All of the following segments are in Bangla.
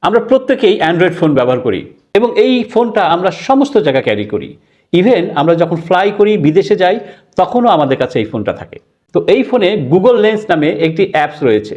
আমরা প্রত্যেকেই অ্যান্ড্রয়েড ফোন ব্যবহার করি এবং এই ফোনটা আমরা সমস্ত জায়গায় ক্যারি করি। ইভেন আমরা যখন ফ্লাই করি, বিদেশে যাই, তখনও আমাদের কাছে এই ফোনটা থাকে। তো এই ফোনে গুগল লেন্স নামে একটি অ্যাপস রয়েছে,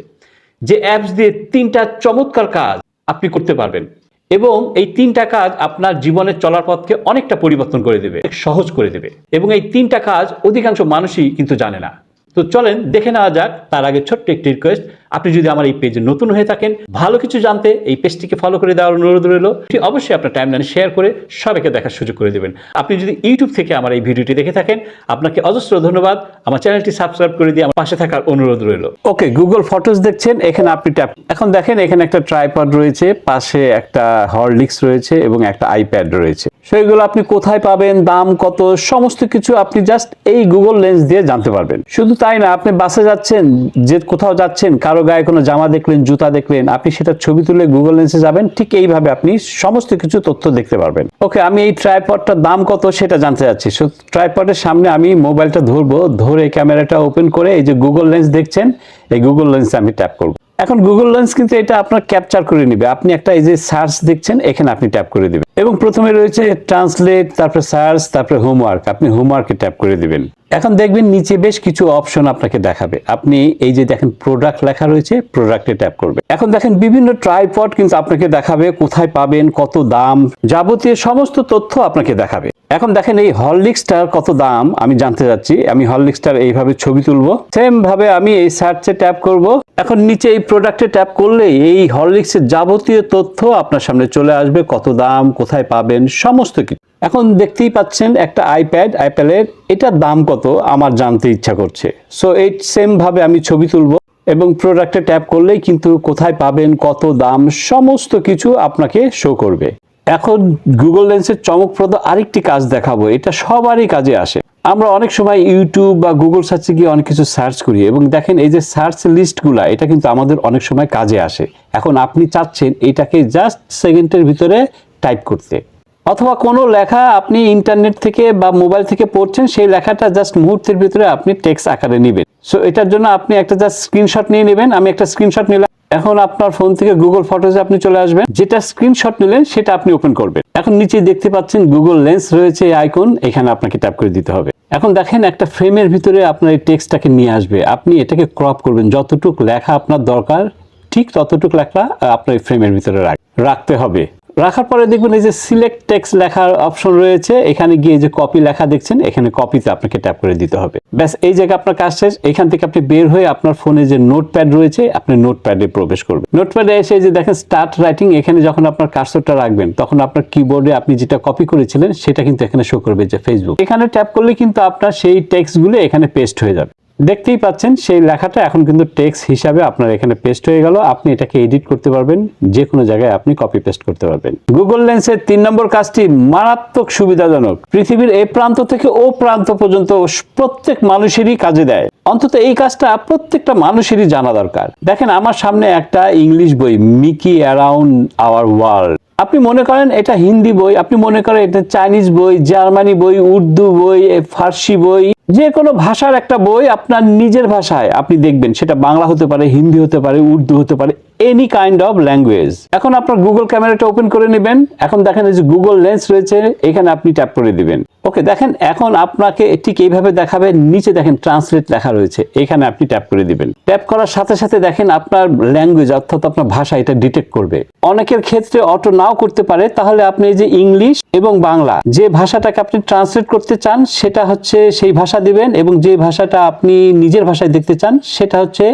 যে অ্যাপস দিয়ে 3টা চমৎকার কাজ আপনি করতে পারবেন এবং এই 3টা কাজ আপনার জীবনের চলার পথকে অনেকটা পরিবর্তন করে দেবে, সহজ করে দেবে। এবং এই 3টা কাজ অধিকাংশ মানুষই কিন্তু জানে না। তো চলেন দেখে নেওয়া যাক। তার আগে ছোট্ট একটি রিকোয়েস্ট, আপনি যদি আমার এই পেজে নতুন হয়ে থাকেন, ভালো কিছু জানতে এই পেজটিকে ফলো করে দেওয়ার অনুরোধ রইল। অবশ্যই আপনার টাইমলাইনে শেয়ার করে সবাইকে দেখার সুযোগ করে দেবেন। আপনি যদি ইউটিউব থেকে আমার এই ভিডিওটি দেখে থাকেন, আপনাকে অজস্র ধন্যবাদ। আমার চ্যানেলটি সাবস্ক্রাইব করে দিয়ে আমার পাশে থাকার অনুরোধ রইল। ওকে, গুগল ফটোস দেখছেন, এখানে আপনি ট্যাপ। এখন দেখেন এখানে একটা ট্রাইপড রয়েছে, পাশে একটা হরলিক্স রয়েছে এবং একটা আইপ্যাড রয়েছে। সেগুলো আপনি কোথায় পাবেন, দাম কত, সমস্ত কিছু আপনি জাস্ট এই গুগল লেন্স দিয়ে জানতে পারবেন। শুধু তাই না, আপনি বাসে যাচ্ছেন, যে কোথাও যাচ্ছেন, কারো গায়ে কোনো জামা দেখলেন, জুতা দেখলেন, আপনি সেটা ছবি তুলে গুগল লেন্সে যাবেন, ঠিক এইভাবে আপনি সমস্ত কিছু তথ্য দেখতে পারবেন। ওকে, আমি এই ট্রাইপডটার দাম কত সেটা জানতে যাচ্ছি। ট্রাইপডের সামনে আমি মোবাইলটা ধরবো, ধরে ক্যামেরাটা ওপেন করে এই যে গুগল লেন্স দেখছেন, এই গুগল লেন্সে আমি ট্যাপ করব। এখন গুগল লেন্স কিন্তু এটা আপনার ক্যাপচার করে নেবে। আপনি একটা এই যে সার্চ দেখছেন, এখানে আপনি ট্যাপ করে দিবেন এবং প্রথমে রয়েছে ট্রান্সলেট, তারপরে সার্চ, তারপরে হোমওয়ার্ক। আপনি হোমওয়ার্কে ট্যাপ করে দিবেন। এখন দেখবেন নিচে বেশ কিছু অপশন আপনাকে দেখাবে। আপনি এই যে দেখেন প্রোডাক্ট লেখা রয়েছে, প্রোডাক্টে ট্যাপ করবেন। এখন দেখেন বিভিন্ন ট্রাইপড কিন্তু আপনাকে দেখাবে, কোথায় পাবেন, কত দাম, যাবতীয় সমস্ত তথ্য আপনাকে দেখাবে। এখন দেখেন এই হরলিক্সটার কত দাম আমি জানতে যাচ্ছি। আমি হরলিক্সটার এইভাবে ছবি তুলবো, সেম ভাবে আমি এই সার্চে ট্যাপ করব। এখন নিচে এই প্রোডাক্টে ট্যাপ করলে এই হরলিক্সের যাবতীয় তথ্য আপনার সামনে চলে আসবে, কত দাম, কোথায় পাবেন, সমস্ত কিছু। এখন দেখতেই পাচ্ছেন একটা আইপ্যাডের এটার দাম কত আমার জানতে ইচ্ছা করছে। সো এই সেম ভাবে আমি ছবি তুলবো এবং প্রোডাক্টে ট্যাপ করলেই কিন্তু কোথায় পাবেন, কত দাম, সমস্ত কিছু আপনাকে শো করবে। এখন গুগল লেন্সের চমকপ্রদ আরেকটি কাজ দেখাবো, এটা সবারই কাজে আসে। আমরা অনেক সময় ইউটিউব বা গুগল সার্চে গিয়ে অনেক কিছু সার্চ করি এবং দেখেন এই যে সার্চ লিস্টগুলা, এটা কিন্তু আমাদের অনেক সময় কাজে আসে। এখন আপনি চাচ্ছেন এটাকে জাস্ট সেকেন্ডের ভিতরে টাইপ করতে, অথবা কোনো লেখা আপনি ইন্টারনেট থেকে বা মোবাইল থেকে পড়ছেন, সেই লেখাটা জাস্ট মুহূর্তের ভিতরে আপনি টেক্সট আকারে নেবেন। সো এটার জন্য আপনি একটা জাস্ট স্ক্রিনশট নিয়ে নেবেন। আমি একটা স্ক্রিনশট নিলাম। এখন আপনার ফোন থেকে গুগল ফটোজে আপনি চলে আসবেন, যেটা স্ক্রিনশট নিলেন সেটা আপনি ওপেন করবেন। এখন নিচে দেখতে পাচ্ছেন গুগল লেন্স রয়েছে আইকন, এখানে আপনাকে ট্যাপ করে দিতে হবে। এখন দেখেন একটা ফ্রেমের ভিতরে আপনার এই টেক্সটটাকে নিয়ে আসবে। আপনি এটাকে ক্রপ করবেন, যতটুক লেখা আপনার দরকার ঠিক ততটুক লেখা আপনার এই ফ্রেমের ভিতরে রাখতে হবে। রাখার পরে দেখবেন এই যে সিলেক্ট টেক্সট লেখার অপশন রয়েছে, এখানে গিয়ে যে কপি লেখা দেখছেন, এখানে কপিতে আপনাকে ট্যাপ করে দিতে হবে। ব্যাস, এই জায়গায় আপনার কাজ শেষ। এখান থেকে আপনি বের হয়ে আপনার ফোনে যে নোটপ্যাড রয়েছে, আপনি নোটপ্যাডে প্রবেশ করবেন। নোটপ্যাডে এসে যে দেখেন স্টার্ট রাইটিং, এখানে যখন আপনার কার্সরটা রাখবেন, তখন আপনার কিবোর্ডে আপনি যেটা কপি করেছিলেন সেটা কিন্তু এখানে শো করবে, যে ফেসবুক। এখানে ট্যাপ করলে কিন্তু আপনার সেই টেক্সটগুলো এখানে পেস্ট হয়ে যাবে। দেখতেই পাচ্ছেন সেই লেখাটা এখন কিন্তু টেক্সট হিসাবে আপনার এখানে পেস্ট হয়ে গেল। আপনি এটাকে এডিট করতে পারবেন, যে কোনো জায়গায় আপনি কপি পেস্ট করতে পারবেন। গুগল লেন্সের 3 নম্বর কাজটি মারাত্মক সুবিধাজনক। পৃথিবীর এ প্রান্ত থেকে ও প্রান্ত পর্যন্ত প্রত্যেক মানুষেরই কাজে দেয়। অন্তত এই কাজটা প্রত্যেকটা মানুষেরই জানা দরকার। দেখেন আমার সামনে একটা ইংলিশ বই, মিকি অ্যারাউন্ড আওয়ার ওয়ার্ল্ড। আপনি মনে করেন এটা হিন্দি বই, আপনি মনে করেন এটা চাইনিজ বই, জার্মানি বই, উর্দু বই, ফার্সি বই, যে কোনো ভাষার একটা বই আপনার নিজের ভাষায় আপনি দেখবেন। সেটা বাংলা হতে পারে, হিন্দি হতে পারে, উর্দু হতে পারে, এনি কাইন্ড অফ ল্যাঙ্গুয়েজ। এখন আপনার গুগল ক্যামেরাটা ওপেন করে নেবেন। এখন দেখেন এই যে গুগল লেন্স রয়েছে, এখানে আপনি ট্যাপ করে দিবেন। ওকে, দেখেন এখন আপনাকে ঠিক এইভাবে দেখাবে। নিচে দেখেন ট্রান্সলেট লেখা রয়েছে, এখানে আপনি ট্যাপ করে দিবেন। ট্যাপ করার সাথে সাথে দেখেন আপনার ল্যাঙ্গুয়েজ অর্থাৎ আপনার ভাষা এটা ডিটেক্ট করবে। অনেকের ক্ষেত্রে অটো নাও করতে পারে, তাহলে আপনি এই যে ইংলিশ এবং বাংলা যে ভাষাটাকে আপনি ট্রান্সলেট করতে চান সেটা হচ্ছে সেই ভাষা দিবেন, এবং যে ভাষাটা আপনি নিজের ভাষায় দেখতে চান সেটা হচ্ছে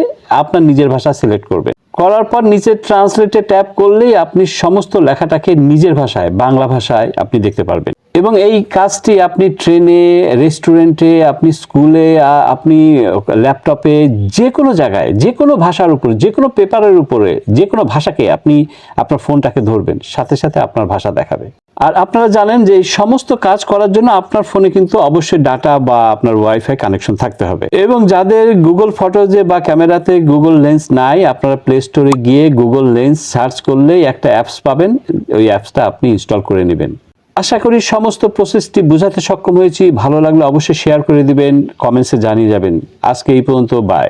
আপনার নিজের ভাষা সিলেক্ট করবেন। করার পর নিচে ট্রান্সলেটে ট্যাপ করলেই আপনি সমস্ত লেখাটাকে নিজের ভাষায়, বাংলা ভাষায় আপনি দেখতে পারবেন। এবং এই কাজটি আপনি ট্রেনে, রেস্টুরেন্টে, আপনি স্কুলে, আপনি ল্যাপটপে, যে কোনো জায়গায়, যে কোনো ভাষার উপরে, যে কোনো পেপারের উপরে, যে কোনো ভাষাকে আপনি আপনার ফোনটাকে ধরবেন, সাথে সাথে আপনার ভাষা দেখাবে। আর আপনারা জানেন যে এই সমস্ত কাজ করার জন্য আপনার ফোনে কিন্তু অবশ্যই ডাটা বা আপনার ওয়াইফাই কানেকশন থাকতে হবে। এবং যাদের গুগল ফটোজে বা ক্যামেরাতে গুগল লেন্স নাই, আপনারা প্লে স্টোরে গিয়ে গুগল লেন্স সার্চ করলেই একটা অ্যাপস পাবেন, ওই অ্যাপসটা আপনি ইনস্টল করে নেবেন। আশা করি সমস্ত প্রসেসটি বোঝাতে সক্ষম হয়েছি। ভালো লাগলে অবশ্যই শেয়ার করে দিবেন, কমেন্টসে জানিয়ে যাবেন। আজকে এই পর্যন্ত, বাই।